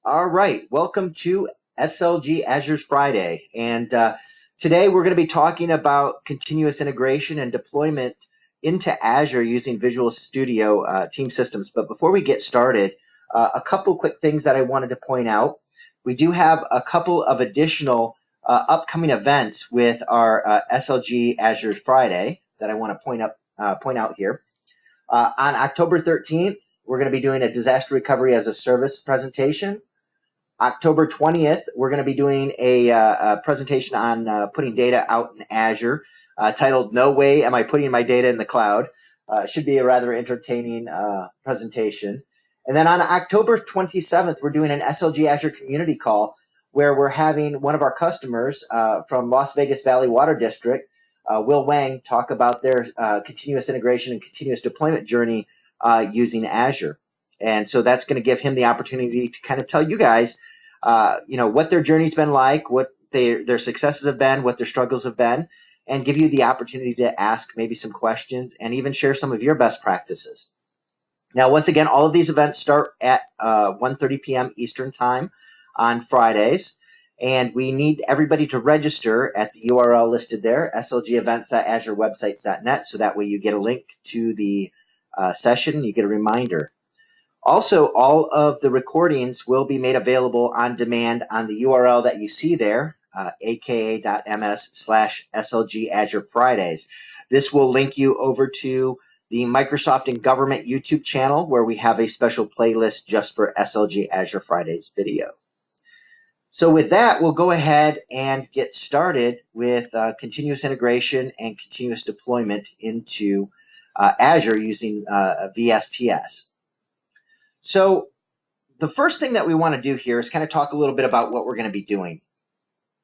All right, welcome to SLG Azure's Friday. And today we're going to be talking about continuous integration and deployment into Azure using Visual Studio Team Systems. But before we get started, a couple quick things that I wanted to point out. We do have a couple of additional upcoming events with our SLG Azure's Friday that I want to point out here. On October 13th, we're going to be doing a disaster recovery as a service presentation. October 20th, we're going to be doing a presentation on putting data out in Azure titled No Way Am I Putting My Data in the Cloud. It should be a rather entertaining presentation. And then on October 27th, we're doing an SLG Azure community call where we're having one of our customers from Las Vegas Valley Water District, Will Wang, talk about their continuous integration and continuous deployment journey using Azure. And so that's going to give him the opportunity to kind of tell you guys, what their journey's been like, what their successes have been, what their struggles have been, and give you the opportunity to ask maybe some questions and even share some of your best practices. Now, once again, all of these events start at 1:30 p.m. Eastern Time on Fridays. And we need everybody to register at the URL listed there, slgevents.azurewebsites.net, so that way you get a link to the session and you get a reminder. Also, all of the recordings will be made available on demand on the URL that you see there, aka.ms/SLG Azure Fridays. This will link you over to the Microsoft and Government YouTube channel, where we have a special playlist just for SLG Azure Fridays video. So with that, we'll go ahead and get started with continuous integration and continuous deployment into Azure using VSTS. So the first thing that we want to do here is kind of talk a little bit about what we're going to be doing.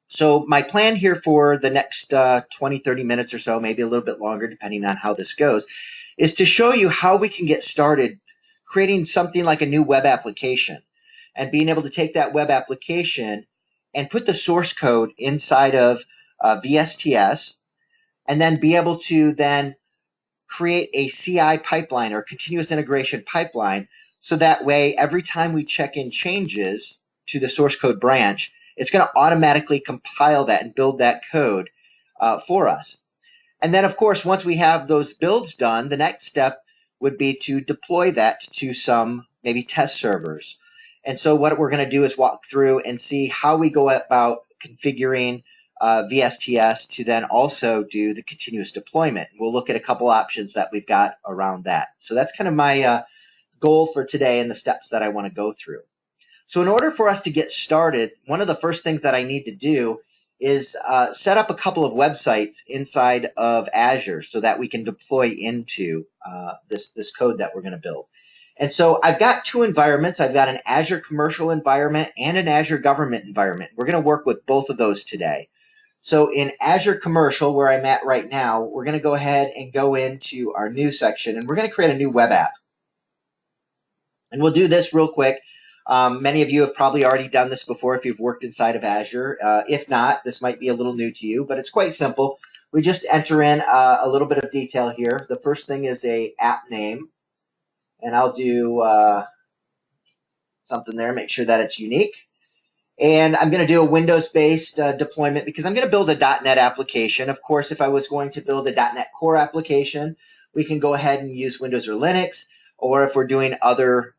So my plan here for the next 20, 30 minutes or so, maybe a little bit longer, depending on how this goes, is to show you how we can get started creating something like a new web application and being able to take that web application and put the source code inside of VSTS and then be able to then create a CI pipeline or continuous integration pipeline. So that way, every time we check in changes to the source code branch, it's going to automatically compile that and build that code for us. And then, of course, once we have those builds done, the next step would be to deploy that to some maybe test servers. And so what we're going to do is walk through and see how we go about configuring VSTS to then also do the continuous deployment. We'll look at a couple options that we've got around that. So that's kind of my goal for today and the steps that I want to go through. So in order for us to get started, one of the first things that I need to do is set up a couple of websites inside of Azure so that we can deploy into this code that we're going to build. And so I've got two environments. I've got an Azure commercial environment and an Azure government environment. We're going to work with both of those today. So in Azure commercial, where I'm at right now, we're going to go ahead and go into our new section, and we're going to create a new web app. And we'll do this real quick. Many of you have probably already done this before if you've worked inside of Azure. If not, this might be a little new to you, but it's quite simple. We just enter in a little bit of detail here. The first thing is a app name, and I'll do something there, make sure that it's unique. And I'm going to do a Windows-based deployment because I'm going to build a .NET application. Of course, if I was going to build a .NET Core application, we can go ahead and use Windows or Linux. Or if we're doing other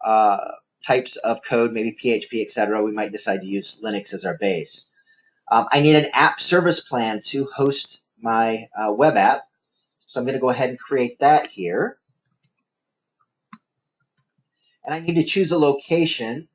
types of code, maybe PHP, etc., we might decide to use Linux as our base. I need an app service plan to host my web app. So I'm going to go ahead and create that here. And I need to choose a location.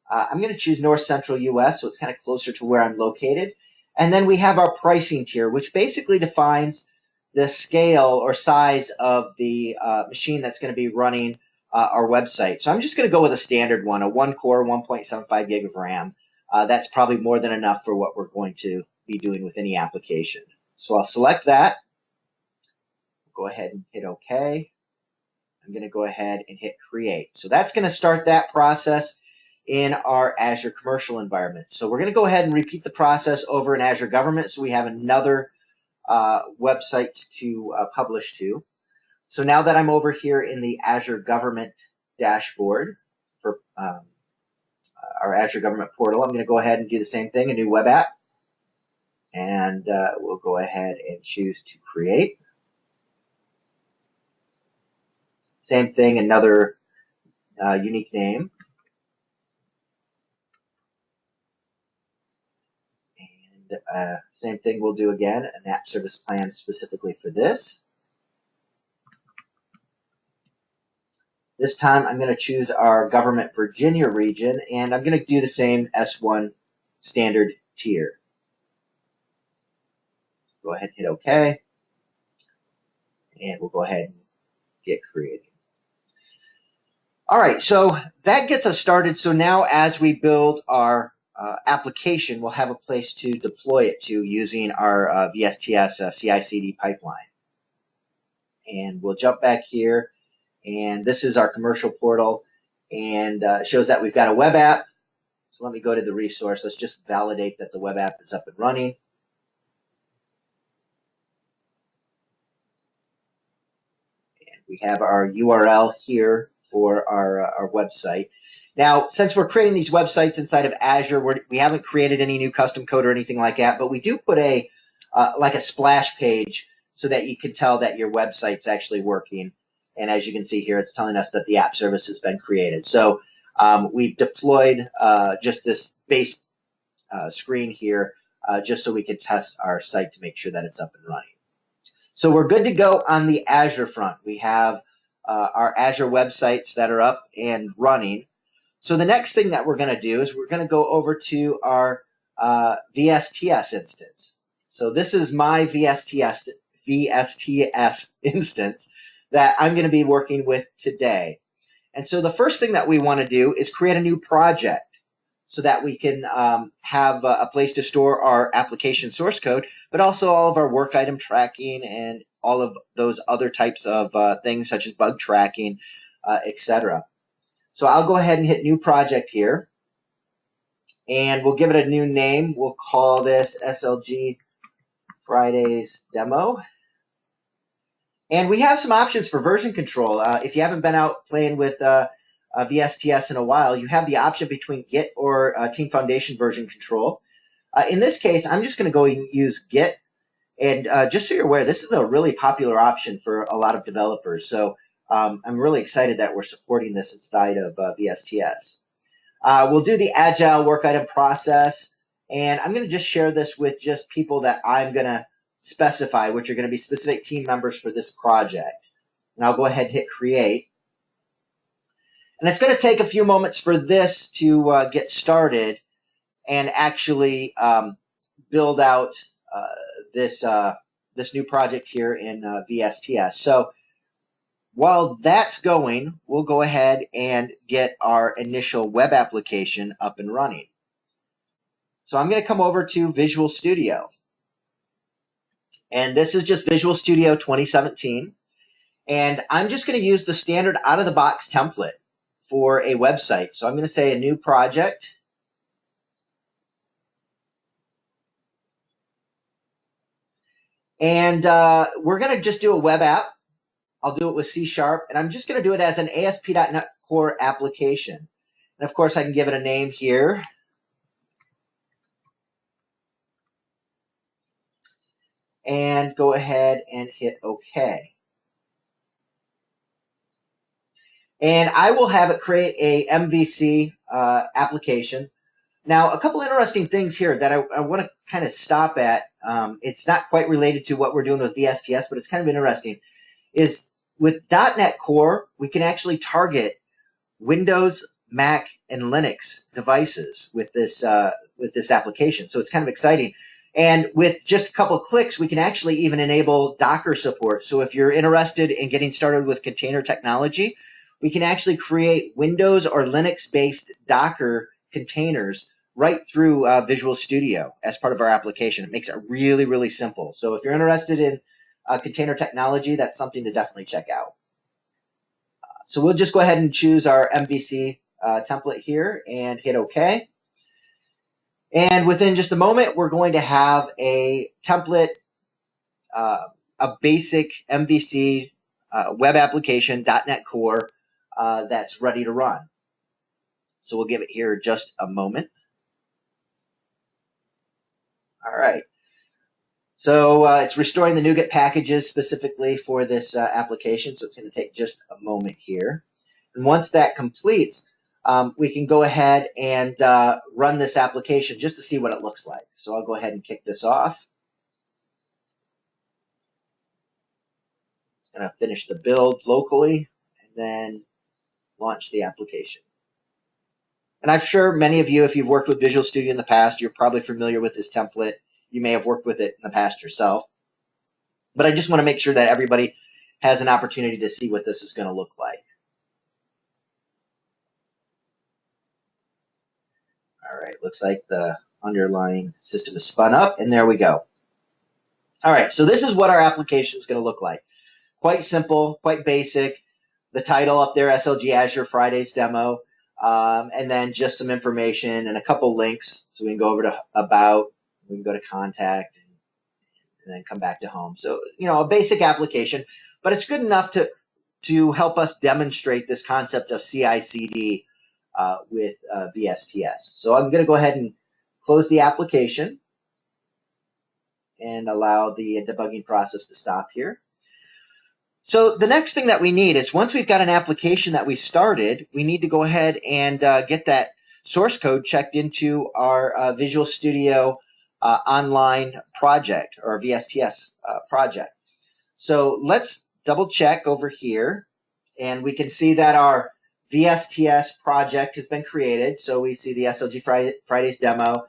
I'm going to choose North Central US, so it's kind of closer to where I'm located. And then we have our pricing tier, which basically defines the scale or size of the machine that's going to be running our website. So I'm just going to go with a standard one, a 1-core, 1.75 gig of RAM. That's probably more than enough for what we're going to be doing with any application. So I'll select that. Go ahead and hit OK. I'm going to go ahead and hit Create. So that's going to start that process in our Azure commercial environment. So we're going to go ahead and repeat the process over in Azure Government so we have another website to publish to. So now that I'm over here in the Azure Government dashboard for our Azure Government Portal. I'm going to go ahead and do the same thing, a new web app. And we'll go ahead and choose to create. Same thing, another unique name. And same thing we'll do again, an app service plan specifically for this. This time I'm going to choose our Government Virginia region, and I'm going to do the same S1 standard tier. Go ahead and hit OK, and we'll go ahead and get created. All right, so that gets us started. So now as we build our application, we'll have a place to deploy it to using our VSTS CI/CD pipeline. And we'll jump back here, and this is our commercial portal, and it shows that we've got a web app. So let me go to the resource. Let's just validate that the web app is up and running. And we have our URL here for our website. Now, since we're creating these websites inside of Azure, we haven't created any new custom code or anything like that, but we do put a like a splash page so that you can tell that your website's actually working. And as you can see here, it's telling us that the app service has been created. So we've deployed just this base screen here just so we can test our site to make sure that it's up and running. So we're good to go on the Azure front. We have our Azure websites that are up and running. So the next thing that we're going to do is we're going to go over to our VSTS instance. So this is my VSTS instance that I'm going to be working with today. And so the first thing that we want to do is create a new project so that we can have a place to store our application source code, but also all of our work item tracking and all of those other types of things such as bug tracking, etc. So I'll go ahead and hit new project here, and we'll give it a new name. We'll call this SLG Fridays Demo. And we have some options for version control. If you haven't been out playing with VSTS in a while, you have the option between Git or Team Foundation version control. In this case, I'm just going to go and use Git. And just so you're aware, this is a really popular option for a lot of developers. So I'm really excited that we're supporting this inside of VSTS. We'll do the agile work item process, and I'm going to just share this with just people that I'm going to specify, which are going to be specific team members for this project. And I'll go ahead and hit create. And it's going to take a few moments for this to get started and actually build out this new project here in VSTS. So while that's going, we'll go ahead and get our initial web application up and running. So I'm going to come over to Visual Studio. And this is just Visual Studio 2017. And I'm just going to use the standard out-of-the-box template for a website. So I'm going to say a new project. And we're going to just do a web app. I'll do it with C#, and I'm just going to do it as an ASP.NET Core application. And of course, I can give it a name here. And go ahead and hit OK. And I will have it create a MVC application. Now, a couple interesting things here that I want to kind of stop at. It's not quite related to what we're doing with VSTS, but it's kind of interesting. Is with .NET Core, we can actually target Windows, Mac, and Linux devices with this application. So it's kind of exciting. And with just a couple of clicks, we can actually even enable Docker support. So if you're interested in getting started with container technology, we can actually create Windows or Linux-based Docker containers right through Visual Studio as part of our application. It makes it really, really simple. So if you're interested in container technology, that's something to definitely check out. So we'll just go ahead and choose our MVC template here and hit OK. And within just a moment, we're going to have a template, a basic MVC web application, .NET Core, that's ready to run. So we'll give it here just a moment. All right. So it's restoring the NuGet packages specifically for this application. So it's going to take just a moment here. And once that completes, we can go ahead and run this application just to see what it looks like. So I'll go ahead and kick this off. It's going to finish the build locally and then launch the application. And I'm sure many of you, if you've worked with Visual Studio in the past, you're probably familiar with this template. You may have worked with it in the past yourself. But I just want to make sure that everybody has an opportunity to see what this is going to look like. All right, looks like the underlying system is spun up, and there we go. All right, so this is what our application is going to look like. Quite simple, quite basic. The title up there, SLG Azure Fridays demo, and then just some information and a couple links. So we can go over to About, we can go to Contact, and then come back to Home. So, you know, a basic application, but it's good enough to help us demonstrate this concept of CI/CD with VSTS. So I'm going to go ahead and close the application and allow the debugging process to stop here. So the next thing that we need is, once we've got an application that we started, we need to go ahead and get that source code checked into our Visual Studio online project, or VSTS project. So let's double check over here, and we can see that our VSTS project has been created. So we see the SLG Fridays demo.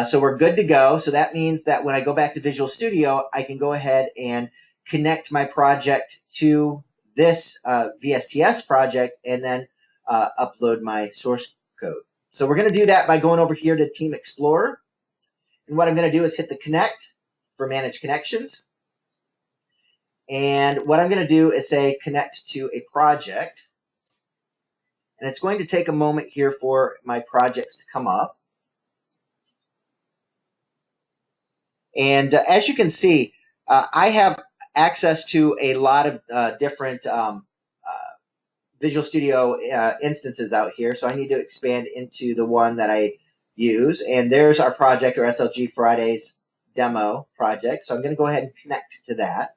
So we're good to go. So that means that when I go back to Visual Studio, I can go ahead and connect my project to this VSTS project and then upload my source code. So we're going to do that by going over here to Team Explorer. And what I'm going to do is hit the connect for manage connections. And what I'm going to do is say connect to a project. And it's going to take a moment here for my projects to come up. And as you can see, I have access to a lot of different Visual Studio instances out here. So I need to expand into the one that I use. And there's our project, or SLG Fridays demo project. So I'm going to go ahead and connect to that.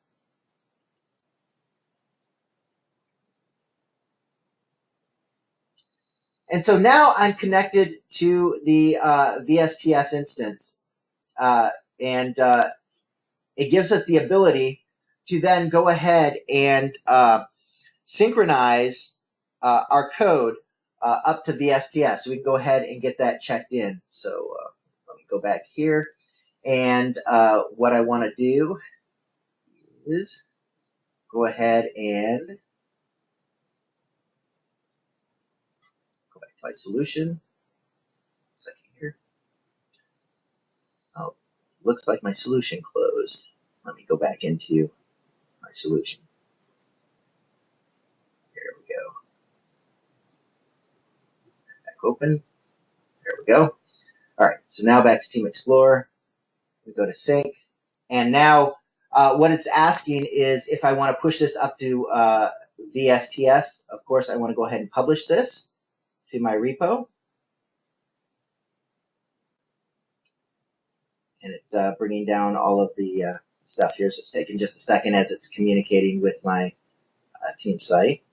And so now I'm connected to the VSTS instance. And it gives us the ability to then go ahead and synchronize our code up to VSTS. So we can go ahead and get that checked in. So let me go back here. And what I want to do is go ahead and go back to my solution. Second here. Oh, looks like my solution closed. Let me go back into my solution. There we go. Back open. There we go. All right, so now back to Team Explorer. We go to sync. And now what it's asking is if I want to push this up to VSTS. Of course, I want to go ahead and publish this to my repo. And it's bringing down all of the stuff here. So it's taking just a second as it's communicating with my team site.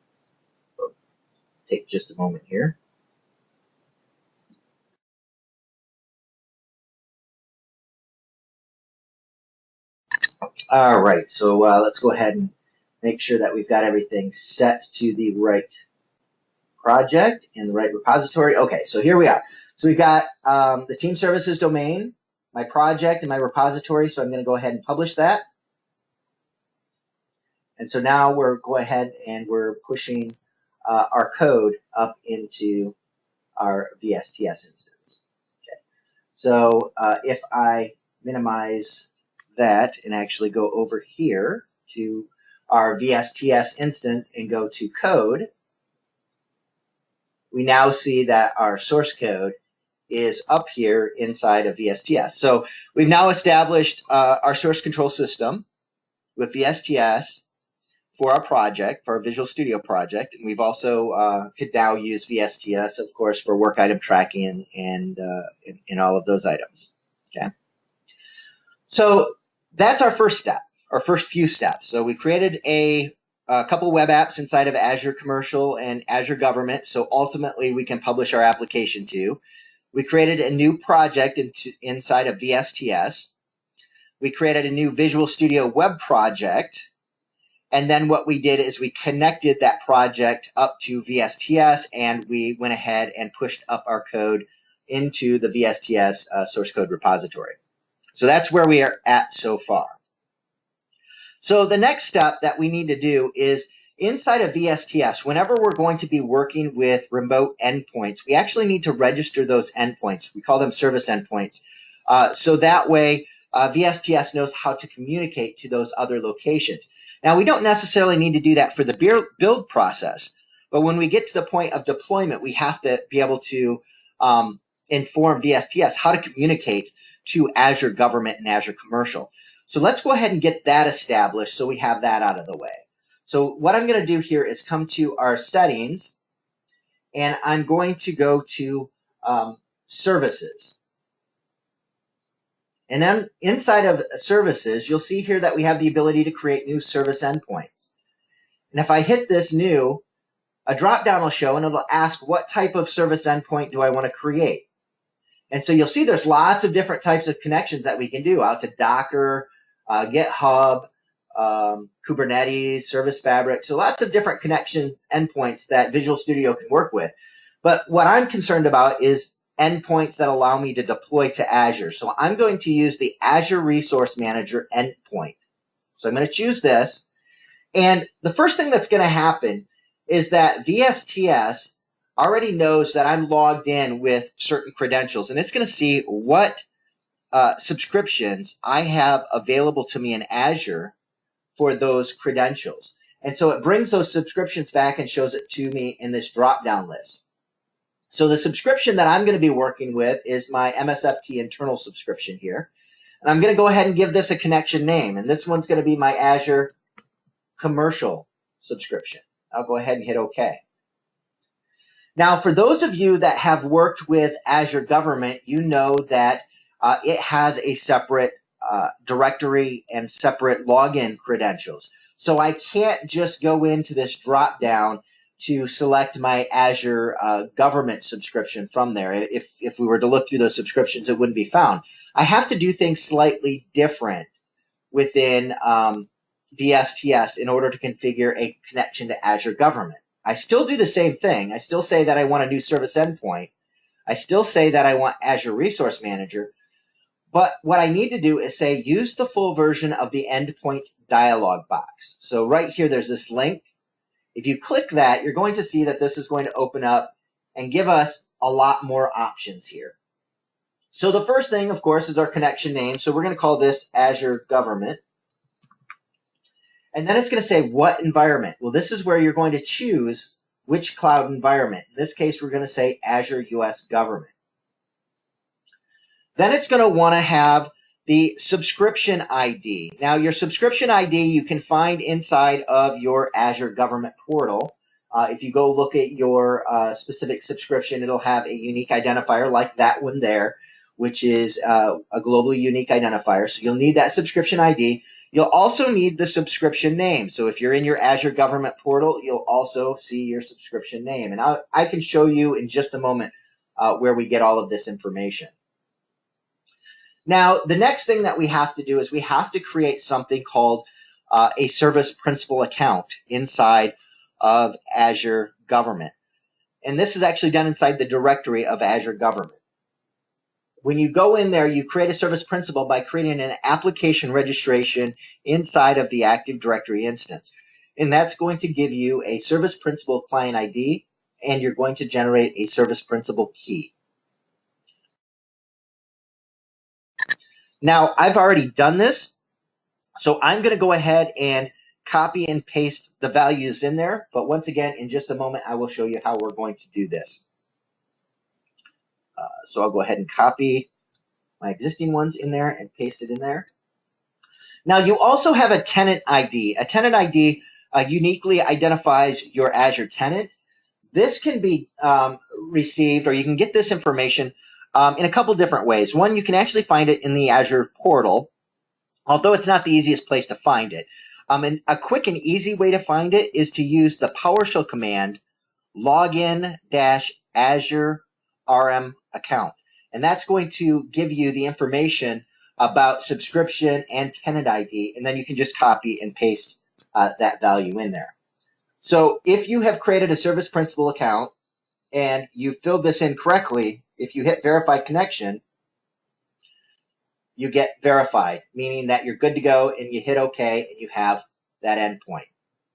So take just a moment here. All right, so let's go ahead and make sure that we've got everything set to the right project and the right repository. Okay, so here we are. So we've got the team services domain, my project, and my repository. So I'm going to go ahead and publish that. And so now we're going ahead and we're pushing our code up into our VSTS instance. Okay. So if I minimize that and actually go over here to our VSTS instance and go to code, we now see that our source code is up here inside of VSTS. So we've now established our source control system with VSTS for our project, for our Visual Studio project. And we've also could now use VSTS, of course, for work item tracking and all of those items. Okay. So that's our first step, our first few steps. So we created a couple web apps inside of Azure Commercial and Azure Government. So ultimately we can publish our application to. We created a new project inside of VSTS. We created a new Visual Studio web project. And then what we did is we connected that project up to VSTS, and we went ahead and pushed up our code into the VSTS source code repository. So that's where we are at so far. So the next step that we need to do is inside of VSTS, whenever we're going to be working with remote endpoints, we actually need to register those endpoints. We call them service endpoints. So that way VSTS knows how to communicate to those other locations. Now, we don't necessarily need to do that for the build process, but when we get to the point of deployment, we have to be able to inform VSTS how to communicate to Azure Government and Azure Commercial. So let's go ahead and get that established so we have that out of the way. So what I'm going to do here is come to our settings, and I'm going to go to services. And then inside of services, you'll see here that we have the ability to create new service endpoints. And if I hit this new, a drop-down will show, and it'll ask what type of service endpoint do I want to create. And so you'll see there's lots of different types of connections that we can do out to Docker, GitHub, Kubernetes, Service Fabric. So lots of different connection endpoints that Visual Studio can work with. But what I'm concerned about is endpoints that allow me to deploy to Azure. So I'm going to use the Azure Resource Manager endpoint. So I'm going to choose this. And the first thing that's going to happen is that VSTS already knows that I'm logged in with certain credentials, and it's going to see what subscriptions I have available to me in Azure for those credentials. And so it brings those subscriptions back and shows it to me in this drop-down list. So the subscription that I'm going to be working with is my MSFT internal subscription here. And I'm going to go ahead and give this a connection name. And this one's going to be my Azure Commercial subscription. I'll go ahead and hit OK. Now, for those of you that have worked with Azure Government, you know that it has a separate directory and separate login credentials. So I can't just go into this drop-down to select my Azure Government subscription from there. If we were to look through those subscriptions, it wouldn't be found. I have to do things slightly different within VSTS in order to configure a connection to Azure Government. I still do the same thing. I still say that I want a new service endpoint. I still say that I want Azure Resource Manager. But what I need to do is say, use the full version of the endpoint dialog box. So right here, there's this link. If you click that, you're going to see that this is going to open up and give us a lot more options here. So the first thing, of course, is our connection name. So we're going to call this Azure Government. And then it's going to say what environment. Well, this is where you're going to choose which cloud environment. In this case, we're going to say Azure US Government. Then it's going to want to have the subscription ID. Now, your subscription ID you can find inside of your Azure Government portal. If you go look at your specific subscription, it'll have a unique identifier like that one there, which is a globally unique identifier. So you'll need that subscription ID. You'll also need the subscription name. So if you're in your Azure Government portal, you'll also see your subscription name. And I can show you in just a moment where we get all of this information. Now, the next thing that we have to do is we have to create something called a service principal account inside of Azure Government. And this is actually done inside the directory of Azure Government. When you go in there, you create a service principal by creating an application registration inside of the Active Directory instance. And that's going to give you a service principal client ID, and you're going to generate a service principal key. Now, I've already done this, so I'm going to go ahead and copy and paste the values in there. But once again, in just a moment, I will show you how we're going to do this. So I'll go ahead and copy my existing ones in there and paste it in there. Now, you also have a tenant ID. A tenant ID uniquely identifies your Azure tenant. This can be received, or you can get this information in a couple different ways. One, you can actually find it in the Azure portal, although it's not the easiest place to find it. And a quick and easy way to find it is to use the PowerShell command login-Azure RM account. And that's going to give you the information about subscription and tenant ID, and then you can just copy and paste that value in there. So if you have created a service principal account and you filled this in correctly, if you hit verified connection, you get verified, meaning that you're good to go, and you hit OK and you have that endpoint.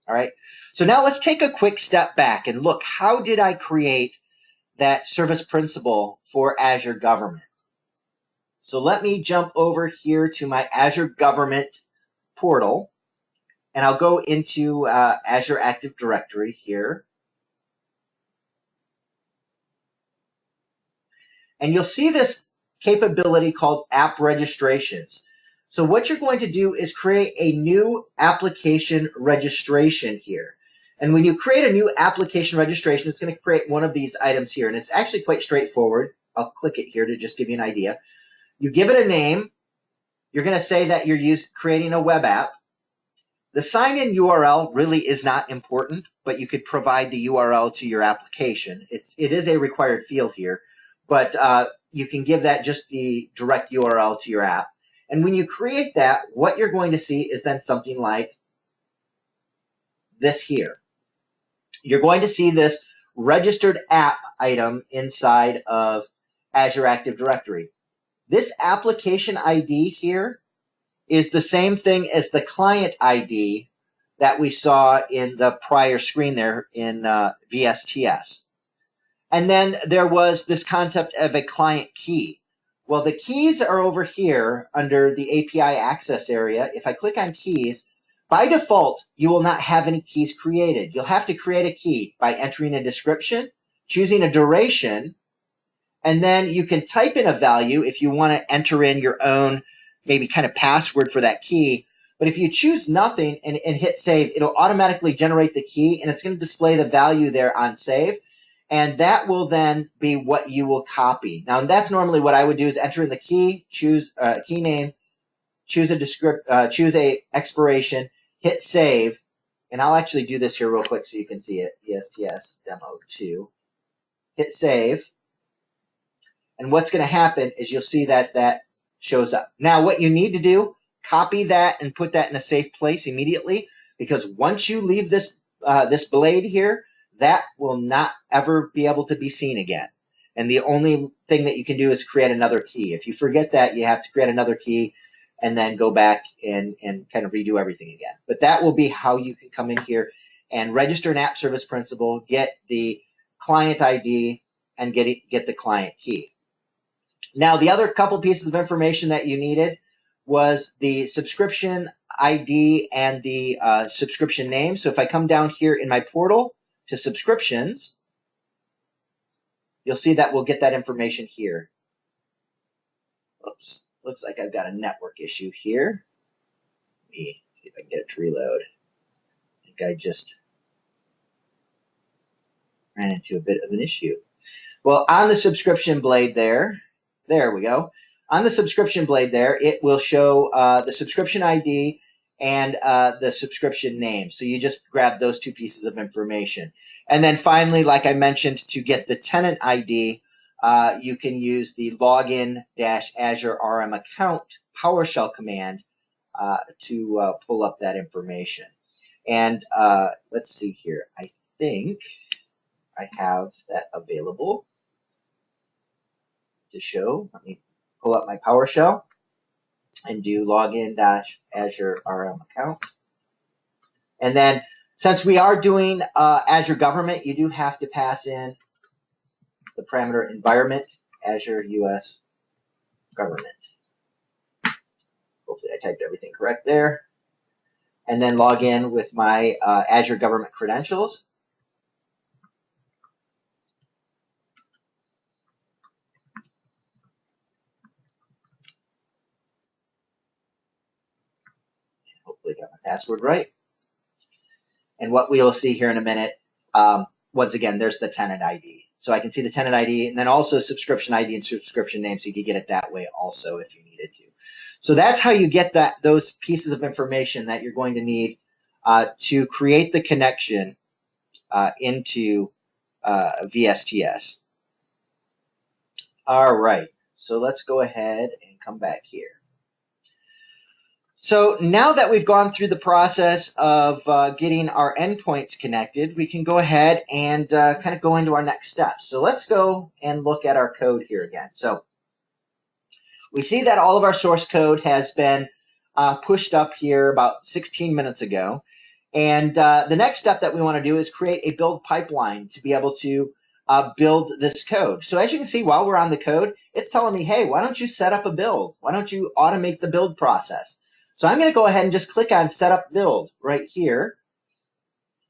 All right. So now let's take a quick step back and look, how did I create that service principal for Azure Government? So let me jump over here to my Azure Government portal, and I'll go into Azure Active Directory here. And you'll see this capability called app registrations. So what you're going to do is create a new application registration here. And when you create a new application registration, it's going to create one of these items here. And it's actually quite straightforward. I'll click it here to just give you an idea. You give it a name. You're going to say that you're creating a web app. The sign-in URL really is not important, but you could provide the URL to your application. It is a required field here, but you can give that just the direct URL to your app. And when you create that, what you're going to see is then something like this here. You're going to see this registered app item inside of Azure Active Directory. This application ID here is the same thing as the client ID that we saw in the prior screen there in VSTS. And then there was this concept of a client key. Well, the keys are over here under the API access area. If I click on keys, by default, you will not have any keys created. You'll have to create a key by entering a description, choosing a duration, and then you can type in a value if you want to enter in your own maybe kind of password for that key. But if you choose nothing and hit save, it'll automatically generate the key, and it's going to display the value there on save. And that will then be what you will copy. Now, that's normally what I would do is enter in the key, choose a key name, choose a expiration, hit save. And I'll actually do this here real quick so you can see it. VSTS demo 2. Hit save. And what's going to happen is you'll see that that shows up. Now, what you need to do, copy that and put that in a safe place immediately, because once you leave this blade here, that will not ever be able to be seen again. And the only thing that you can do is create another key. If you forget that, you have to create another key and then go back and kind of redo everything again. But that will be how you can come in here and register an app service principal, get the client ID, and get the client key. Now, the other couple pieces of information that you needed was the subscription ID and the subscription name. So if I come down here in my portal to subscriptions, you'll see that we'll get that information here. Oops, looks like I've got a network issue here. Let me see if I can get it to reload. I think I just ran into a bit of an issue. Well, on the subscription blade there we go. On the subscription blade there, it will show the subscription ID and the subscription name. So you just grab those two pieces of information. And then finally, like I mentioned, to get the tenant ID, you can use the login-Azure RM account PowerShell command to pull up that information. And let's see here. I think I have that available to show. Let me pull up my PowerShell and do login-Azure RM account. And then since we are doing Azure Government, you do have to pass in the parameter environment, Azure US Government. Hopefully I typed everything correct there. And then log in with my Azure Government credentials. Hopefully I got my password right. And what we will see here in a minute, once again, there's the tenant ID. So I can see the tenant ID and then also subscription ID and subscription name, so you could get it that way also if you needed to. So that's how you get those pieces of information that you're going to need to create the connection into VSTS. All right, so let's go ahead and come back here. So now that we've gone through the process of getting our endpoints connected, we can go ahead and kind of go into our next steps. So let's go and look at our code here again. So we see that all of our source code has been pushed up here about 16 minutes ago. And the next step that we want to do is create a build pipeline to be able to build this code. So as you can see, while we're on the code, it's telling me, hey, why don't you set up a build? Why don't you automate the build process? So I'm going to go ahead and just click on Setup Build right here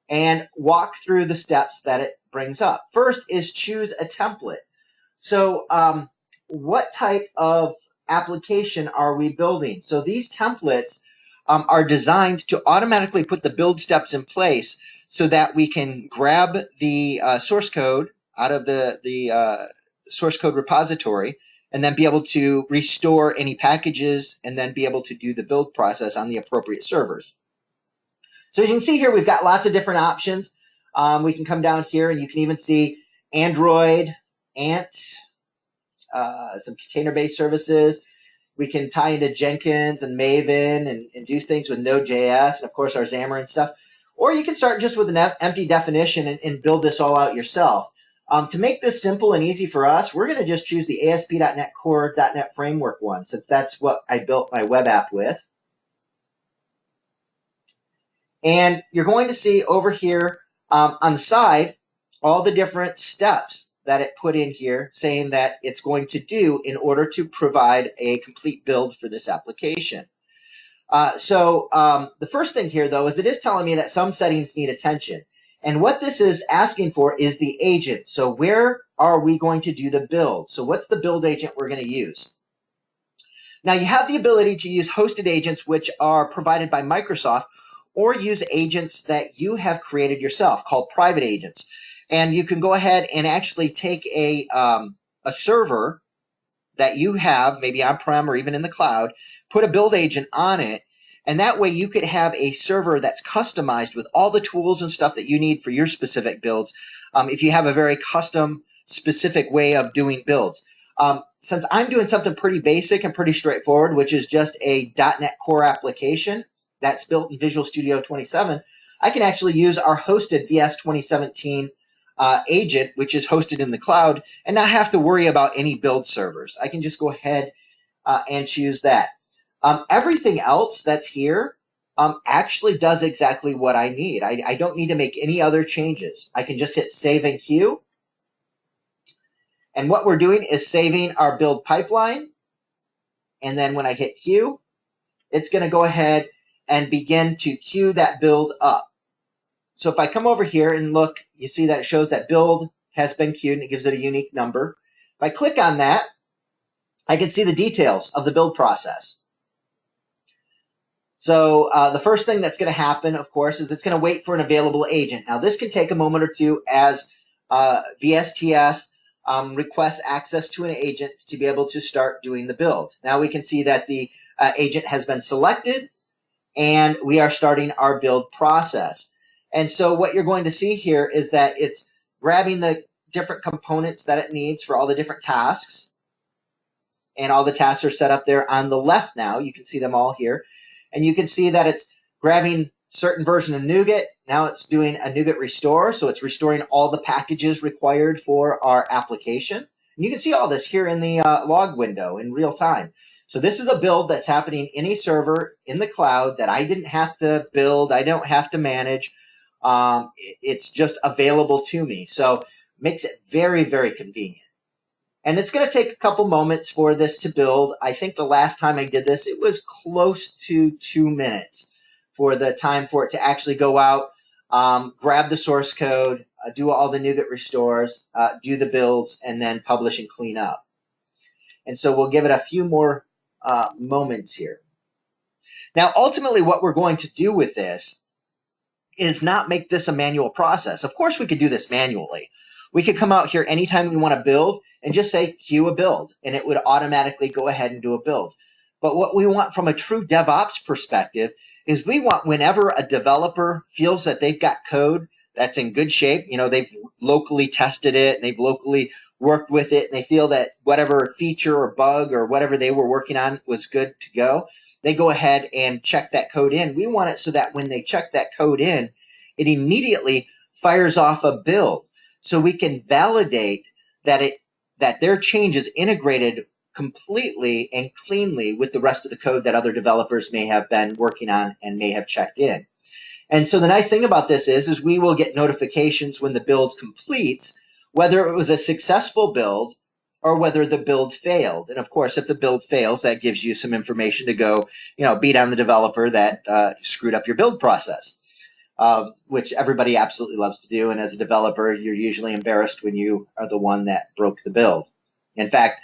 and walk through the steps that it brings up. First is choose a template. So what type of application are we building? So these templates are designed to automatically put the build steps in place so that we can grab the source code out of the source code repository and then be able to restore any packages and then be able to do the build process on the appropriate servers. So as you can see here, we've got lots of different options. We can come down here and you can even see Android, Ant, some container-based services. We can tie into Jenkins and Maven and do things with Node.js, and of course our Xamarin stuff. Or you can start just with an empty definition and build this all out yourself. To make this simple and easy for us, we're going to just choose the ASP.NET Core .NET Framework one, since that's what I built my web app with. And you're going to see over here on the side all the different steps that it put in here saying that it's going to do in order to provide a complete build for this application. So the first thing here, though, is it is telling me that some settings need attention. And what this is asking for is the agent. So where are we going to do the build? So what's the build agent we're going to use? Now, you have the ability to use hosted agents, which are provided by Microsoft, or use agents that you have created yourself called private agents. And you can go ahead and actually take a server that you have, maybe on-prem or even in the cloud, put a build agent on it, and that way you could have a server that's customized with all the tools and stuff that you need for your specific builds if you have a very custom, specific way of doing builds. Since I'm doing something pretty basic and pretty straightforward, which is just a .NET Core application that's built in Visual Studio 27, I can actually use our hosted VS 2017 agent, which is hosted in the cloud, and not have to worry about any build servers. I can just go ahead and choose that. Everything else that's here actually does exactly what I need. I don't need to make any other changes. I can just hit Save and Queue. And what we're doing is saving our build pipeline. And then when I hit Queue, it's going to go ahead and begin to queue that build up. So if I come over here and look, you see that it shows that build has been queued and it gives it a unique number. If I click on that, I can see the details of the build process. So the first thing that's going to happen, of course, is it's going to wait for an available agent. Now, this can take a moment or two as VSTS requests access to an agent to be able to start doing the build. Now we can see that the agent has been selected and we are starting our build process. And so what you're going to see here is that it's grabbing the different components that it needs for all the different tasks. And all the tasks are set up there on the left now. You can see them all here. And you can see that it's grabbing certain version of NuGet. Now it's doing a NuGet restore. So it's restoring all the packages required for our application. And you can see all this here in the log window in real time. So this is a build that's happening in a server in the cloud that I didn't have to build. I don't have to manage. It's just available to me. So it makes it very, very convenient. And it's going to take a couple moments for this to build. I think the last time I did this, it was close to 2 minutes for the time for it to actually go out, grab the source code, do all the NuGet restores, do the builds, and then publish and clean up. And so we'll give it a few more moments here. Now, ultimately, what we're going to do with this is not make this a manual process. Of course, we could do this manually. We could come out here anytime we want to build and just say queue a build, and it would automatically go ahead and do a build. But what we want from a true DevOps perspective is we want whenever a developer feels that they've got code that's in good shape, they've locally tested it, and they've locally worked with it, and they feel that whatever feature or bug or whatever they were working on was good to go, they go ahead and check that code in. We want it so that when they check that code in, it immediately fires off a build, so we can validate that their change is integrated completely and cleanly with the rest of the code that other developers may have been working on and may have checked in. And so the nice thing about this is we will get notifications when the build completes, whether it was a successful build or whether the build failed. And of course, if the build fails, that gives you some information to go, beat on the developer that screwed up your build process, which everybody absolutely loves to do. And as a developer, you're usually embarrassed when you are the one that broke the build. In fact,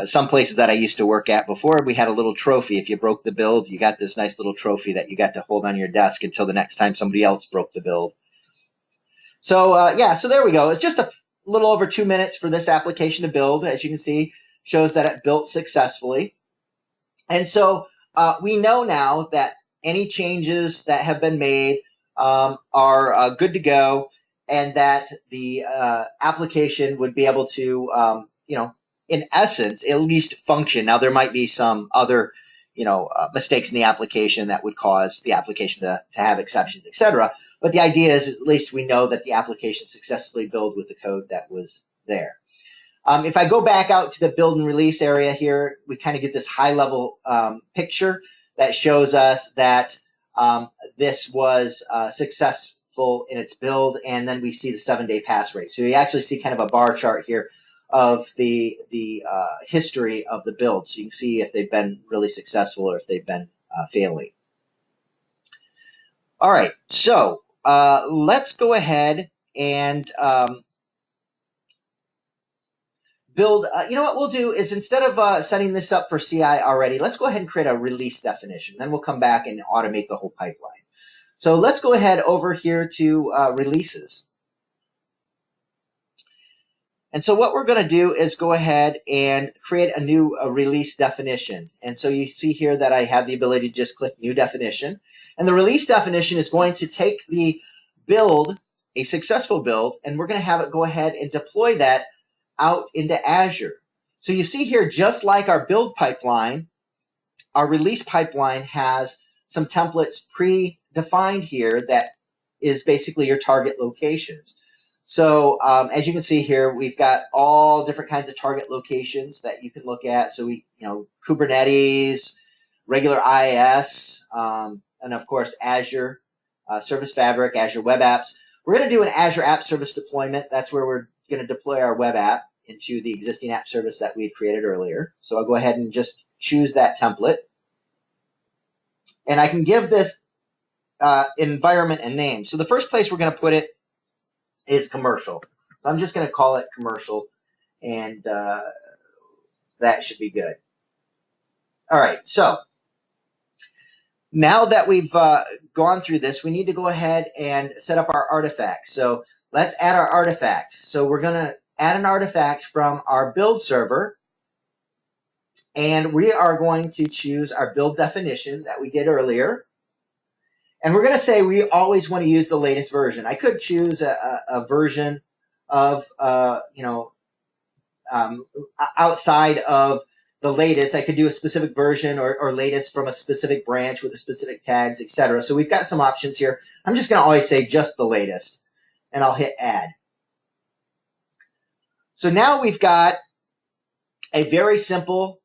some places that I used to work at before, we had a little trophy. If you broke the build, you got this nice little trophy that you got to hold on your desk until the next time somebody else broke the build. So so there we go. It's just a little over 2 minutes for this application to build. As you can see, shows that it built successfully. And so we know now that any changes that have been made are good to go, and that the application would be able to, in essence, at least function. Now, there might be some other, mistakes in the application that would cause the application to have exceptions, etc. But the idea is at least we know that the application successfully built with the code that was there. If I go back out to the build and release area here, we kind of get this high-level picture that shows us that this was successful in its build, and then we see the 7-day pass rate. So you actually see kind of a bar chart here of the history of the build, so you can see if they've been really successful or if they've been failing. All right, so let's go ahead and build. What we'll do is, instead of setting this up for CI already, let's go ahead and create a release definition. Then we'll come back and automate the whole pipeline. So let's go ahead over here to releases. And so what we're going to do is go ahead and create a new release definition. And so you see here that I have the ability to just click new definition. And the release definition is going to take the build, a successful build, and we're going to have it go ahead and deploy that out into Azure. So you see here, just like our build pipeline, our release pipeline has some templates pre-defined here that is basically your target locations. So as you can see here, we've got all different kinds of target locations that you can look at. So Kubernetes, regular IaaS, and of course Azure Service Fabric, Azure Web Apps. We're going to do an Azure App Service deployment. That's where we're going to deploy our web app into the existing app service that we had created earlier. So I'll go ahead and just choose that template. And I can give this environment a name. So the first place we're going to put it is commercial. So I'm just going to call it commercial, and that should be good. All right, so now that we've gone through this, we need to go ahead and set up our artifacts. So let's add our artifacts. So we're going to add an artifact from our build server, and we are going to choose our build definition that we did earlier. And we're going to say we always want to use the latest version. I could choose a version of, outside of the latest. I could do a specific version or latest from a specific branch with the specific tags, etc. So we've got some options here. I'm just going to always say just the latest, and I'll hit add. So now we've got a very simple,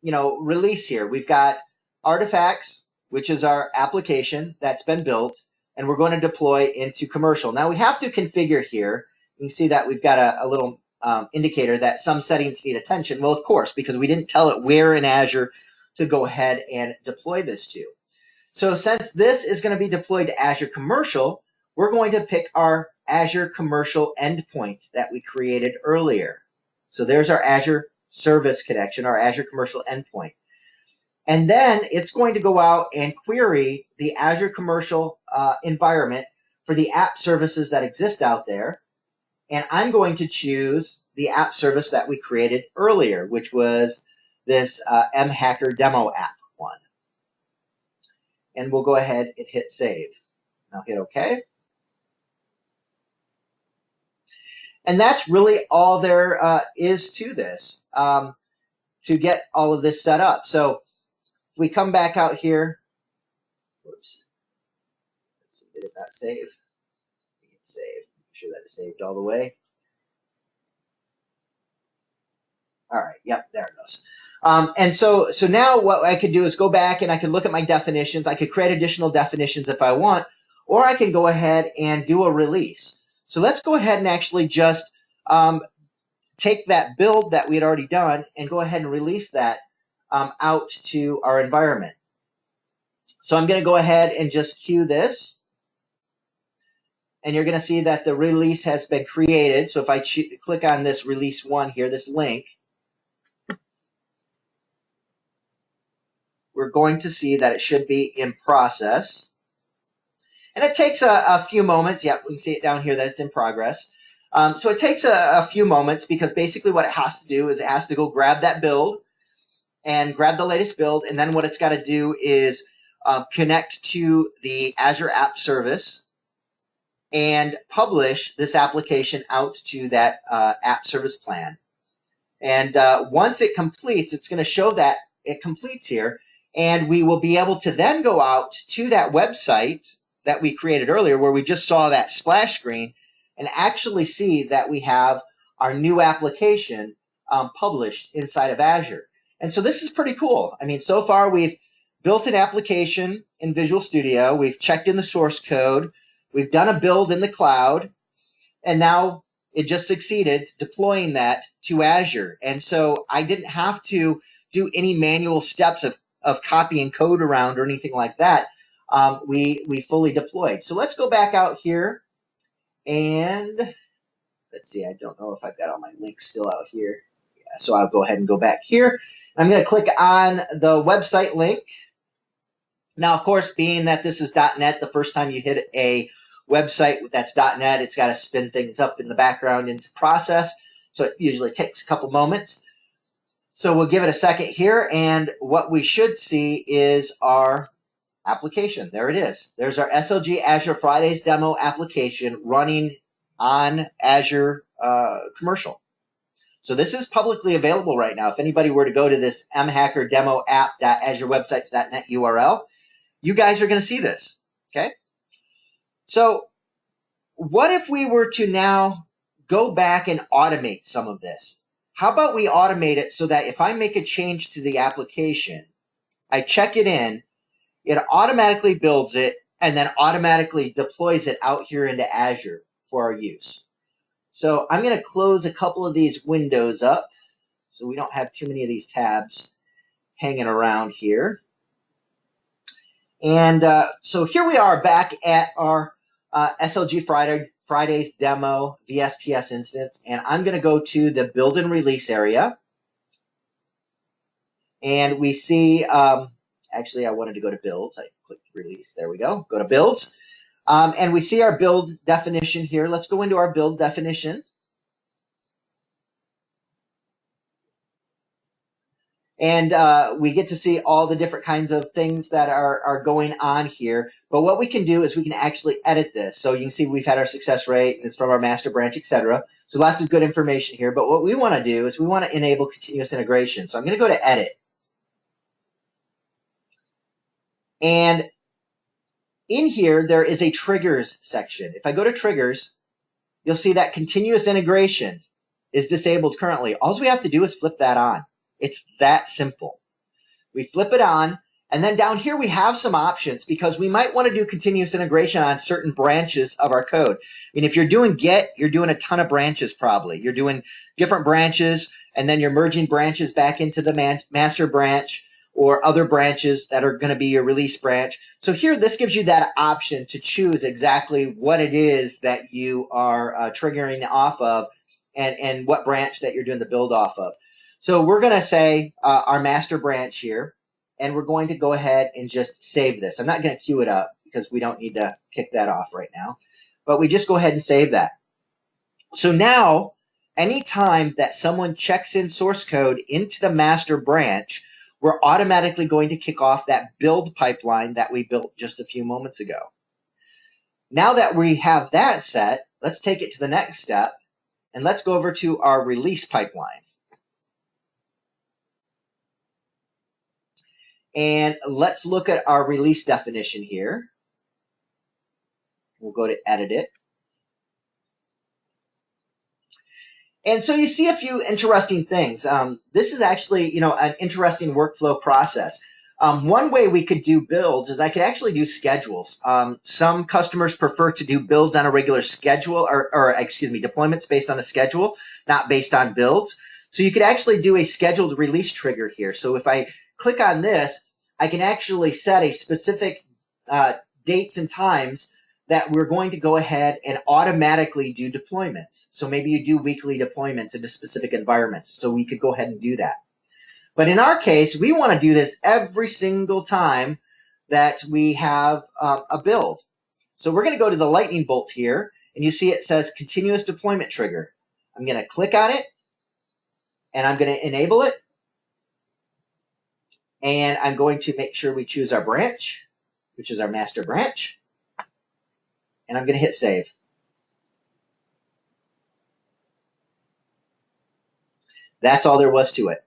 release here. We've got artifacts, which is our application that's been built, and we're going to deploy into commercial. Now we have to configure here. You can see that we've got a little indicator that some settings need attention. Well, of course, because we didn't tell it where in Azure to go ahead and deploy this to. So since this is going to be deployed to Azure Commercial, we're going to pick our Azure Commercial endpoint that we created earlier. So there's our Azure Service Connection, our Azure Commercial endpoint. And then it's going to go out and query the Azure commercial environment for the app services that exist out there. And I'm going to choose the app service that we created earlier, which was this mHacker demo app one. And we'll go ahead and hit save. I'll hit OK. And that's really all there is to this to get all of this set up. So if we come back out here, whoops, let's see, did it not save? Save. Make sure that is saved all the way. All right, yep, there it goes. And so now what I could do is go back and I can look at my definitions. I could create additional definitions if I want, or I can go ahead and do a release. So let's go ahead and actually just take that build that we had already done and go ahead and release that out to our environment. So I'm going to go ahead and just queue this. And you're going to see that the release has been created. So if I click on this release one here, this link, we're going to see that it should be in process. And it takes a few moments. Yeah, we can see it down here that it's in progress. So it takes a few moments because basically what it has to do is it has to go grab that build and grab the latest build. And then what it's got to do is connect to the Azure App Service and publish this application out to that app service plan. And once it completes, it's going to show that it completes here. And we will be able to then go out to that website that we created earlier where we just saw that splash screen and actually see that we have our new application published inside of Azure. And so this is pretty cool. I mean, so far we've built an application in Visual Studio. We've checked in the source code. We've done a build in the cloud. And now it just succeeded deploying that to Azure. And so I didn't have to do any manual steps of copying code around or anything like that. We fully deployed. So let's go back out here and let's see, I don't know if I've got all my links still out here. Yeah, so I'll go ahead and go back here. I'm going to click on the website link. Now, of course, being that this is .NET, the first time you hit a website that's .NET, it's got to spin things up in the background into process. So it usually takes a couple moments. So we'll give it a second here, and what we should see is our application. There it is. There's our SLG Azure Fridays demo application running on Azure Commercial. So this is publicly available right now. If anybody were to go to this mhacker demo app.azurewebsites.net URL, you guys are going to see this. Okay. So what if we were to now go back and automate some of this? How about we automate it so that if I make a change to the application, I check it in, it automatically builds it, and then automatically deploys it out here into Azure for our use. So I'm going to close a couple of these windows up so we don't have too many of these tabs hanging around here. And so here we are back at our SLG Fridays demo VSTS instance, and I'm going to go to the build and release area. And we see, actually I wanted to go to builds. I clicked release, there we go, go to builds. And we see our build definition here. Let's go into our build definition. And we get to see all the different kinds of things that are going on here. But what we can do is we can actually edit this. So you can see we've had our success rate, it's from our master branch, etc. So lots of good information here. But what we want to do is we want to enable continuous integration. So I'm going to go to edit. And in here, there is a triggers section. If I go to triggers, you'll see that continuous integration is disabled currently. All we have to do is flip that on. It's that simple. We flip it on, and then down here we have some options because we might want to do continuous integration on certain branches of our code. I mean, if you're doing Git, you're doing a ton of branches probably. You're doing different branches, and then you're merging branches back into the master branch or other branches that are going to be your release branch. So here, this gives you that option to choose exactly what it is that you are triggering off of and what branch that you're doing the build off of. So we're going to say our master branch here, and we're going to go ahead and just save this. I'm not going to queue it up because we don't need to kick that off right now, but we just go ahead and save that. So now, anytime that someone checks in source code into the master branch, we're automatically going to kick off that build pipeline that we built just a few moments ago. Now that we have that set, let's take it to the next step, and let's go over to our release pipeline. And let's look at our release definition here. We'll go to edit it. And so you see a few interesting things. This is actually, an interesting workflow process. One way we could do builds is I could actually do schedules. Some customers prefer to do builds on a regular schedule, or deployments based on a schedule, not based on builds. So you could actually do a scheduled release trigger here. So if I click on this, I can actually set a specific dates and times that we're going to go ahead and automatically do deployments. So maybe you do weekly deployments into specific environments. So we could go ahead and do that. But in our case, we want to do this every single time that we have a build. So we're going to go to the lightning bolt here, and you see it says continuous deployment trigger. I'm going to click on it, and I'm going to enable it. And I'm going to make sure we choose our branch, which is our master branch. And I'm going to hit save. That's all there was to it.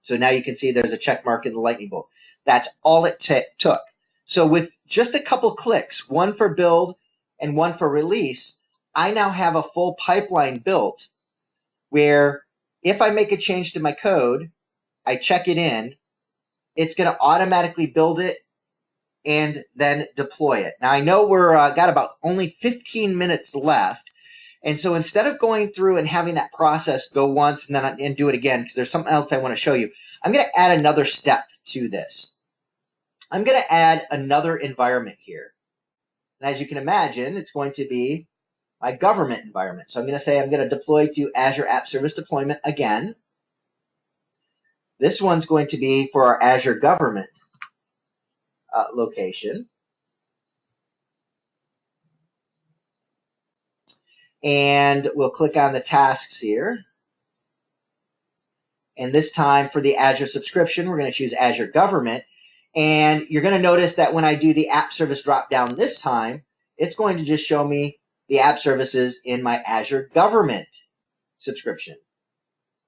So now you can see there's a check mark in the lightning bolt. That's all it took. So with just a couple clicks, one for build and one for release, I now have a full pipeline built where if I make a change to my code, I check it in, it's going to automatically build it and then deploy it. Now I know we're got about only 15 minutes left, and so instead of going through and having that process go once and do it again, because there's something else I want to show you, I'm going to add another step to this. I'm going to add another environment here, and as you can imagine, it's going to be my government environment. So I'm going to say I'm going to deploy to Azure App Service Deployment again. This one's going to be for our Azure government location. And we'll click on the tasks here. And this time for the Azure subscription, we're going to choose Azure Government. And you're going to notice that when I do the app service drop down this time, it's going to just show me the app services in my Azure Government subscription.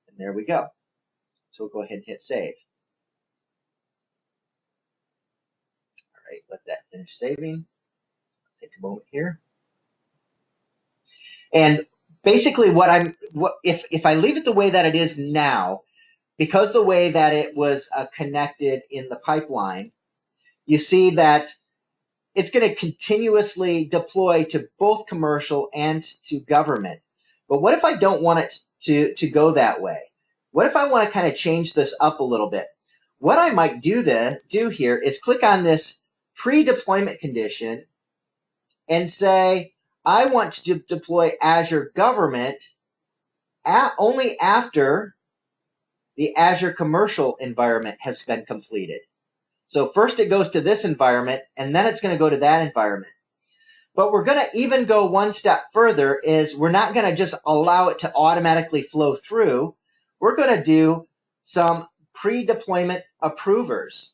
And there we go. So we'll go ahead and hit save. All right, let that finish saving. Take a moment here. And basically if I leave it the way that it is now, because the way that it was connected in the pipeline, you see that it's going to continuously deploy to both commercial and to government. But what if I don't want it to go that way? What if I want to kind of change this up a little bit? What I might do here is click on this pre-deployment condition and say, I want to deploy Azure Government only after the Azure Commercial environment has been completed. So first it goes to this environment, and then it's going to go to that environment. But we're going to even go one step further, is we're not going to just allow it to automatically flow through. We're going to do some pre-deployment approvers.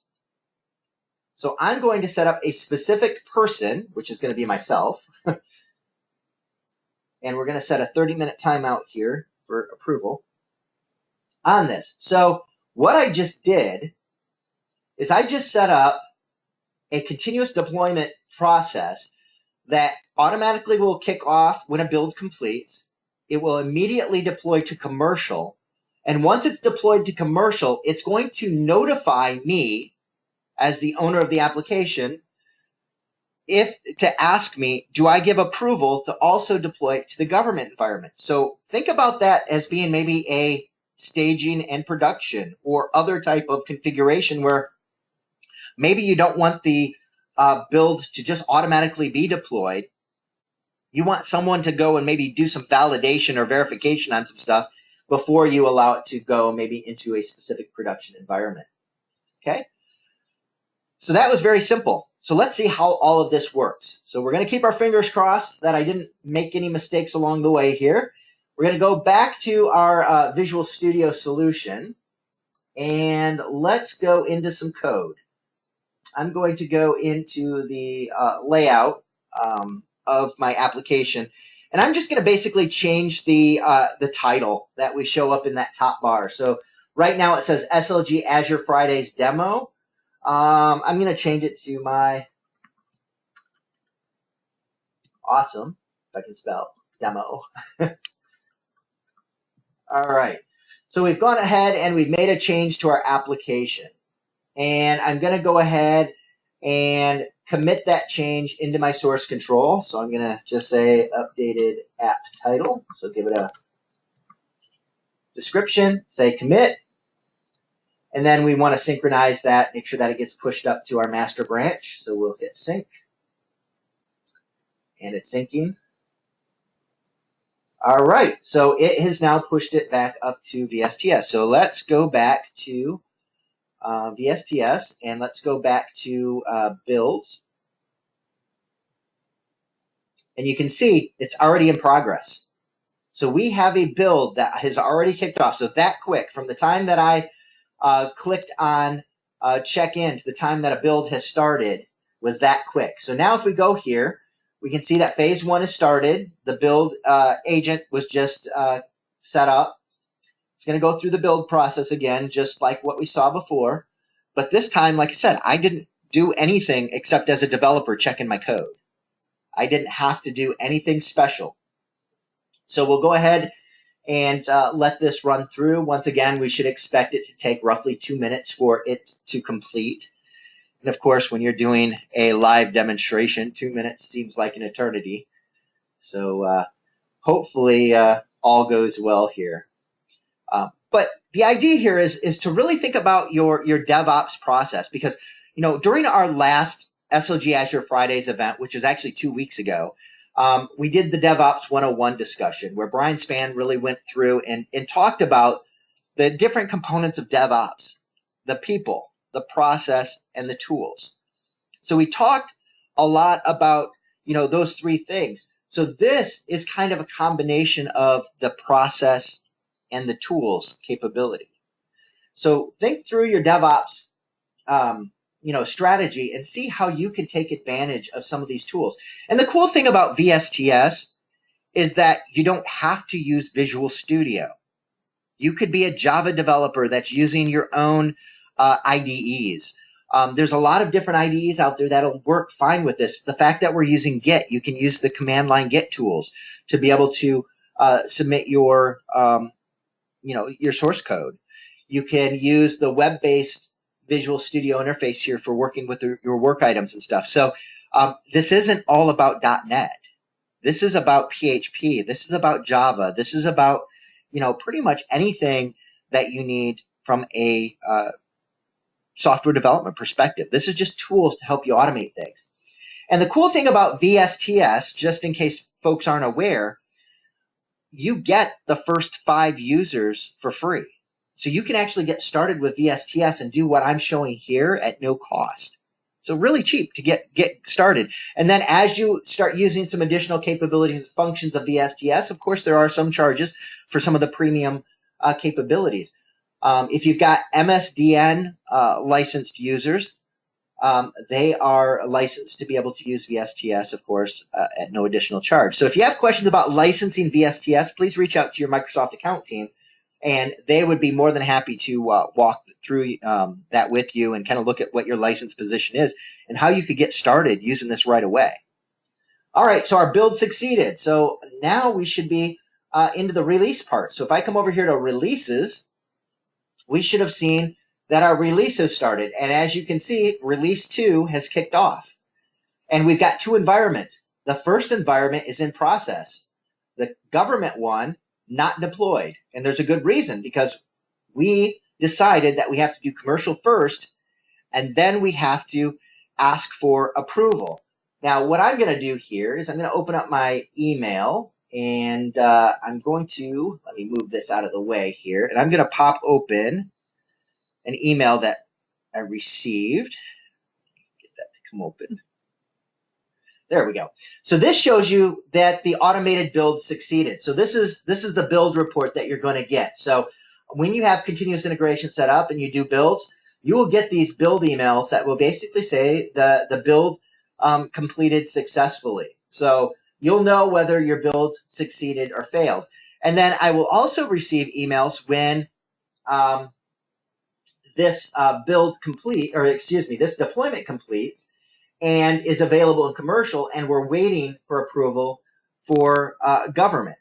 So I'm going to set up a specific person, which is going to be myself. And we're going to set a 30-minute timeout here for approval on this. So what I just did is I just set up a continuous deployment process that automatically will kick off when a build completes. It will immediately deploy to commercial. And once it's deployed to commercial, it's going to notify me as the owner of the application to ask me, do I give approval to also deploy it to the government environment? So think about that as being maybe a staging and production or other type of configuration where maybe you don't want the build to just automatically be deployed. You want someone to go and maybe do some validation or verification on some stuff before you allow it to go maybe into a specific production environment. Okay? So that was very simple. So let's see how all of this works. So we're going to keep our fingers crossed that I didn't make any mistakes along the way here. We're going to go back to our Visual Studio solution, and let's go into some code. I'm going to go into the layout of my application, and I'm just going to basically change the title that we show up in that top bar. So right now it says SLG Azure Fridays Demo. I'm going to change it to my awesome, if I can spell, demo. All right. So we've gone ahead and we've made a change to our application. And I'm going to go ahead and commit that change into my source control. So I'm going to just say updated app title. So give it a description, say commit. And then we want to synchronize that, make sure that it gets pushed up to our master branch. So we'll hit sync. And it's syncing. All right, so it has now pushed it back up to VSTS. So let's go back to VSTS, and let's go back to builds. And you can see it's already in progress. So we have a build that has already kicked off. So that quick, from the time that I clicked on check in to the time that a build has started, was that quick. So now if we go here, we can see that phase one has started. The build agent was just set up. It's going to go through the build process again, just like what we saw before. But this time, like I said, I didn't do anything except as a developer checking my code. I didn't have to do anything special. So we'll go ahead and let this run through. Once again, we should expect it to take roughly 2 minutes for it to complete. And of course, when you're doing a live demonstration, 2 minutes seems like an eternity. So hopefully all goes well here. But the idea here is to really think about your DevOps process, because during our last SLG Azure Fridays event, which was actually 2 weeks ago, we did the DevOps 101 discussion where Brian Spann really went through and talked about the different components of DevOps, the people, the process, and the tools. So we talked a lot about those three things. So this is kind of a combination of the process and the tools capability. So think through your DevOps strategy and see how you can take advantage of some of these tools. And the cool thing about VSTS is that you don't have to use Visual Studio. You could be a Java developer that's using your own IDEs. There's a lot of different IDEs out there that'll work fine with this. The fact that we're using Git, you can use the command line Git tools to be able to submit your source code. You can use the web-based Visual Studio interface here for working with your work items and stuff. So this isn't all about .NET. This is about PHP. This is about Java. This is about pretty much anything that you need from a software development perspective. This is just tools to help you automate things. And the cool thing about VSTS, just in case folks aren't aware, you get the first 5 users for free. So you can actually get started with VSTS and do what I'm showing here at no cost. So really cheap to get started. And then as you start using some additional capabilities and functions of VSTS, of course, there are some charges for some of the premium capabilities. If you've got MSDN licensed users, they are licensed to be able to use VSTS, of course, at no additional charge. So if you have questions about licensing VSTS, please reach out to your Microsoft account team, and they would be more than happy to walk through that with you and kind of look at what your license position is and how you could get started using this right away. All right, so our build succeeded. So now we should be into the release part. So if I come over here to releases, we should have seen that our release has started. And as you can see, release 2 has kicked off. And we've got 2 environments. The first environment is in process. The government one, not deployed. And there's a good reason, because we decided that we have to do commercial first, and then we have to ask for approval. Now, what I'm going to do here is I'm going to open up my email, and I'm going to, let me move this out of the way here, and I'm going to pop open an email that I received. come open. There we go. So this shows you that the automated build succeeded. So this is the build report that you're going to get. So when you have continuous integration set up and you do builds, you will get these build emails that will basically say the build completed successfully. So you'll know whether your build succeeded or failed. And then I will also receive emails when this this deployment completes and is available in commercial, and we're waiting for approval for government.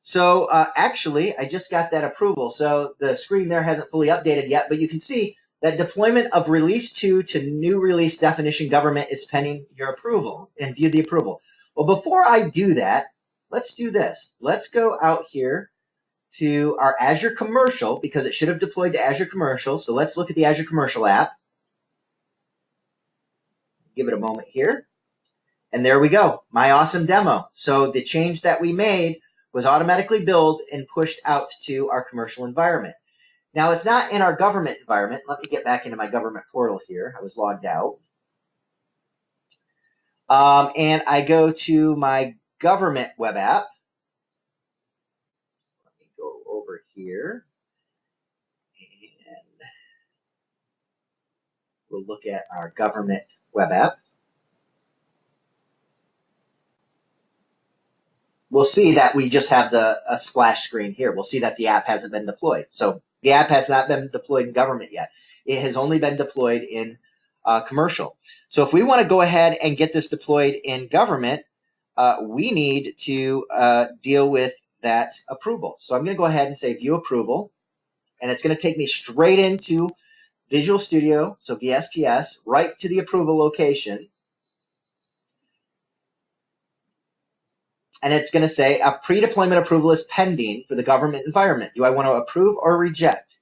So actually, I just got that approval. So the screen there hasn't fully updated yet, but you can see that deployment of release 2 to new release definition government is pending your approval, and view the approval. Well, before I do that, let's do this. Let's go out here to our Azure Commercial, because it should have deployed to Azure Commercial. So let's look at the Azure Commercial app. Give it a moment here. And there we go, my awesome demo. So the change that we made was automatically built and pushed out to our commercial environment. Now it's not in our government environment. Let me get back into my government portal here. I was logged out. And I go to my government web app. Let me go over here. And we'll look at our government web app. We'll see that we just have a splash screen here. We'll see that the app hasn't been deployed. So the app has not been deployed in government yet. It has only been deployed in commercial. So if we want to go ahead and get this deployed in government, we need to deal with that approval. So I'm going to go ahead and say view approval, and it's going to take me straight into Visual Studio, so VSTS, right to the approval location. And it's going to say a pre-deployment approval is pending for the government environment. Do I want to approve or reject?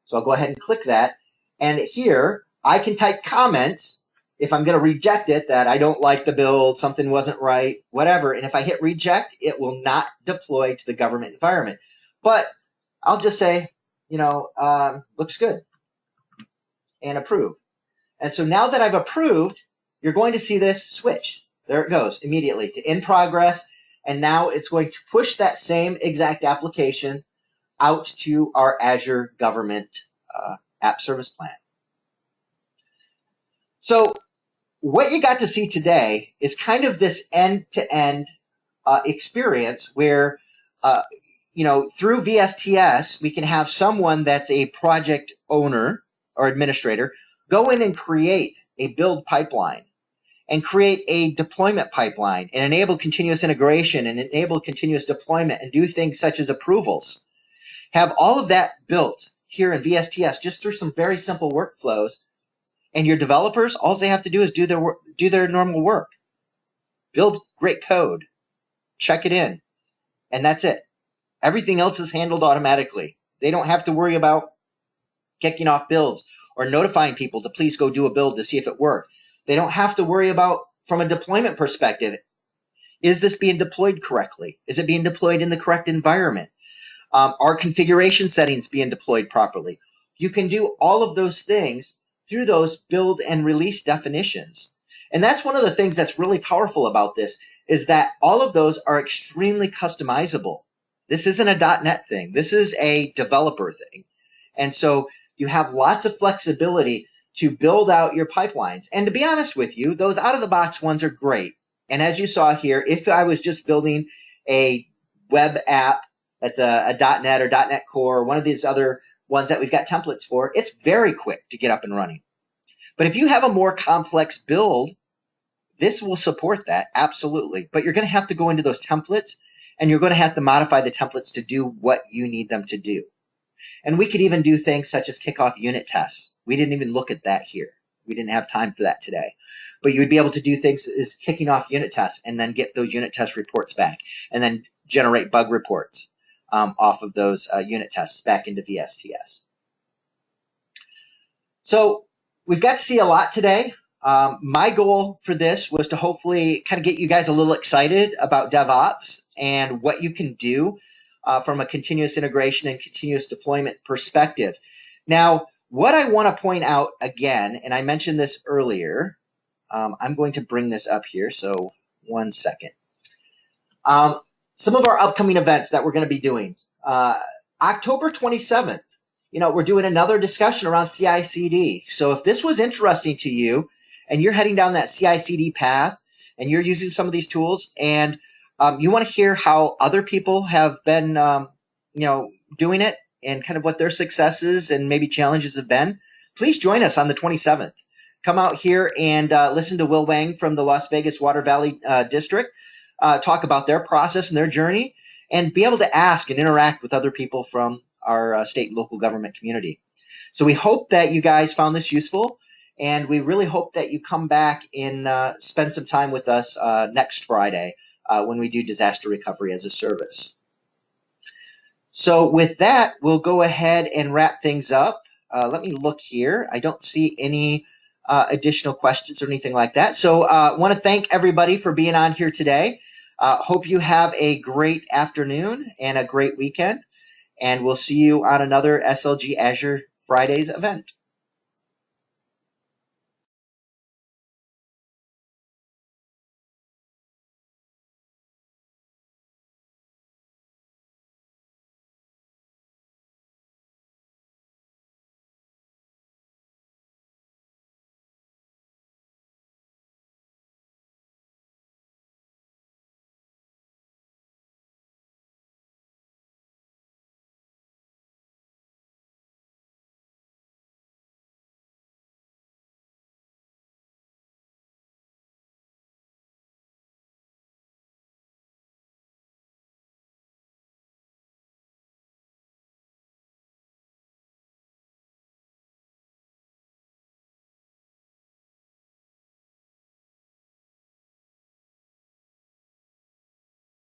So I'll go ahead and click that. And here I can type comments if I'm going to reject it, that I don't like the build, something wasn't right, whatever. And if I hit reject, it will not deploy to the government environment. But I'll just say, looks good, and approve. And so now that I've approved, you're going to see this switch. There it goes immediately to in progress. And now it's going to push that same exact application out to our Azure Government App Service Plan. So what you got to see today is kind of this end-to-end experience where, through VSTS, we can have someone that's a project owner or administrator go in and create a build pipeline and create a deployment pipeline and enable continuous integration and enable continuous deployment and do things such as approvals. Have all of that built here in VSTS just through some very simple workflows. And your developers, all they have to do is do their normal work. Build great code, check it in, and that's it. Everything else is handled automatically. They don't have to worry about kicking off builds or notifying people to please go do a build to see if it worked. They don't have to worry about, from a deployment perspective, is this being deployed correctly? Is it being deployed in the correct environment? Are configuration settings being deployed properly? You can do all of those things through those build and release definitions. And that's one of the things that's really powerful about this, is that all of those are extremely customizable. This isn't a .NET thing. This is a developer thing. And so you have lots of flexibility to build out your pipelines. And to be honest with you, those out-of-the-box ones are great. And as you saw here, if I was just building a web app that's a .NET or .NET Core, or one of these other ones that we've got templates for, it's very quick to get up and running. But if you have a more complex build, this will support that, absolutely. But you're going to have to go into those templates, and you're going to have to modify the templates to do what you need them to do. And we could even do things such as kick off unit tests. We didn't even look at that here. We didn't have time for that today. But you would be able to do things as kicking off unit tests and then get those unit test reports back and then generate bug reports off of those unit tests back into VSTS. So we've got to see a lot today. My goal for this was to hopefully kind of get you guys a little excited about DevOps and what you can do from a continuous integration and continuous deployment perspective. Now, what I want to point out again, and I mentioned this earlier, I'm going to bring this up here, so 1 second. Some of our upcoming events that we're going to be doing. October 27th, we're doing another discussion around CI/CD. So if this was interesting to you and you're heading down that CI/CD path and you're using some of these tools and you want to hear how other people have been, doing it and kind of what their successes and maybe challenges have been, please join us on the 27th. Come out here and listen to Will Wang from the Las Vegas Water Valley District talk about their process and their journey, and be able to ask and interact with other people from our state and local government community. So we hope that you guys found this useful, and we really hope that you come back and spend some time with us next Friday when we do Disaster Recovery as a Service. So with that, we'll go ahead and wrap things up. Let me look here. I don't see any additional questions or anything like that. So I want to thank everybody for being on here today. Hope you have a great afternoon and a great weekend, and we'll see you on another SLG Azure Fridays event.